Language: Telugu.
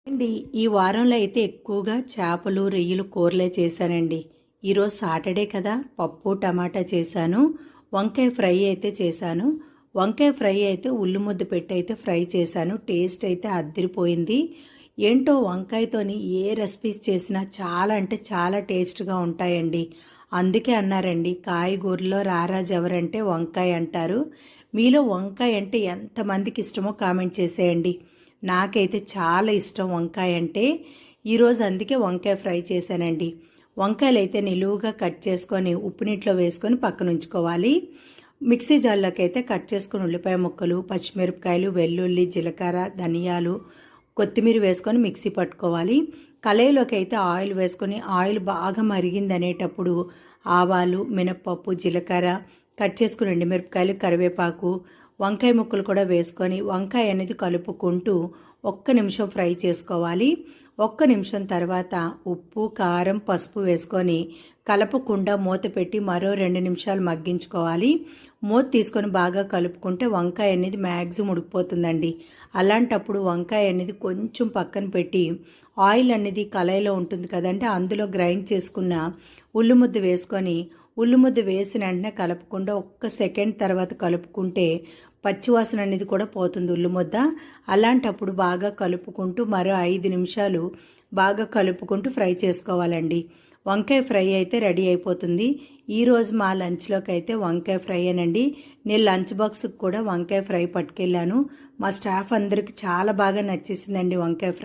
అండి ఈ వారంలో అయితే ఎక్కువగా చేపలు రొయ్యలు కూరలే చేశానండి. ఈరోజు సాటర్డే కదా, పప్పు టమాటా చేశాను. వంకాయ ఫ్రై అయితే చేశాను. వంకాయ ఫ్రై అయితే ఉల్లి ముద్ద పెట్టి అయితే ఫ్రై చేశాను. టేస్ట్ అయితే అద్దిరిపోయింది. ఏంటో వంకాయతోని ఏ రెసిపీస్ చేసినా చాలా అంటే చాలా టేస్ట్గా ఉంటాయండి. అందుకే అన్నారండి, కాయగూరలో రారాజు ఎవరంటే వంకాయ అంటారు. మీలో వంకాయ అంటే ఎంతమందికి ఇష్టమో కామెంట్ చేసేయండి. నాకైతే చాలా ఇష్టం వంకాయ అంటే. ఈరోజు అందుకే వంకాయ ఫ్రై చేశానండి. వంకాయలు అయితే నిలువుగా కట్ చేసుకొని ఉప్పు నీటిలో వేసుకొని పక్కన ఉంచుకోవాలి. మిక్సీ జార్లోకి అయితే కట్ చేసుకుని ఉల్లిపాయ ముక్కలు, పచ్చిమిరపకాయలు, వెల్లుల్లి, జీలకర్ర, ధనియాలు, కొత్తిమీర వేసుకొని మిక్సీ పట్టుకోవాలి. కళాయిలోకి అయితే ఆయిల్ వేసుకొని ఆయిల్ బాగా మరిగింది అనేటప్పుడు ఆవాలు, మినప్పప్పు, జీలకర్ర, కట్ చేసుకుని ఎండుమిరపకాయలు, కరివేపాకు, వంకాయ ముక్కలు కూడా వేసుకొని వంకాయ అనేది కలుపుకుంటూ ఒక్క నిమిషం ఫ్రై చేసుకోవాలి. ఒక్క నిమిషం తర్వాత ఉప్పు, కారం, పసుపు వేసుకొని కలపకుండా మూత పెట్టి మరో 2 నిమిషాలు మగ్గించుకోవాలి. మూత తీసుకొని బాగా కలుపుకుంటే వంకాయ అనేది మ్యాక్సిమం ఉడికిపోతుందండి. అలాంటప్పుడు వంకాయ అనేది కొంచెం పక్కన పెట్టి ఆయిల్ అనేది కళాయిలో ఉంటుంది కదంటే అందులో గ్రైండ్ చేసుకున్న ఉల్లి ముద్ద వేసుకొని ఉల్లి ముద్ద వేసిన వెంటనే కలపకుండా ఒక్క సెకండ్ తర్వాత కలుపుకుంటే పచ్చివాసన అనేది కూడా పోతుంది ఉల్లి ముద్ద. అలాంటప్పుడు బాగా కలుపుకుంటూ మరో 5 నిమిషాలు బాగా కలుపుకుంటూ ఫ్రై చేసుకోవాలండి. వంకాయ ఫ్రై అయితే రెడీ అయిపోతుంది. ఈరోజు మా లంచ్లోకి అయితే వంకాయ ఫ్రై అనండి. నేను లంచ్ బాక్స్కి కూడా వంకాయ ఫ్రై పట్టుకెళ్ళాను. మా స్టాఫ్ అందరికి చాలా బాగా నచ్చేసిందండి వంకాయ ఫ్రై.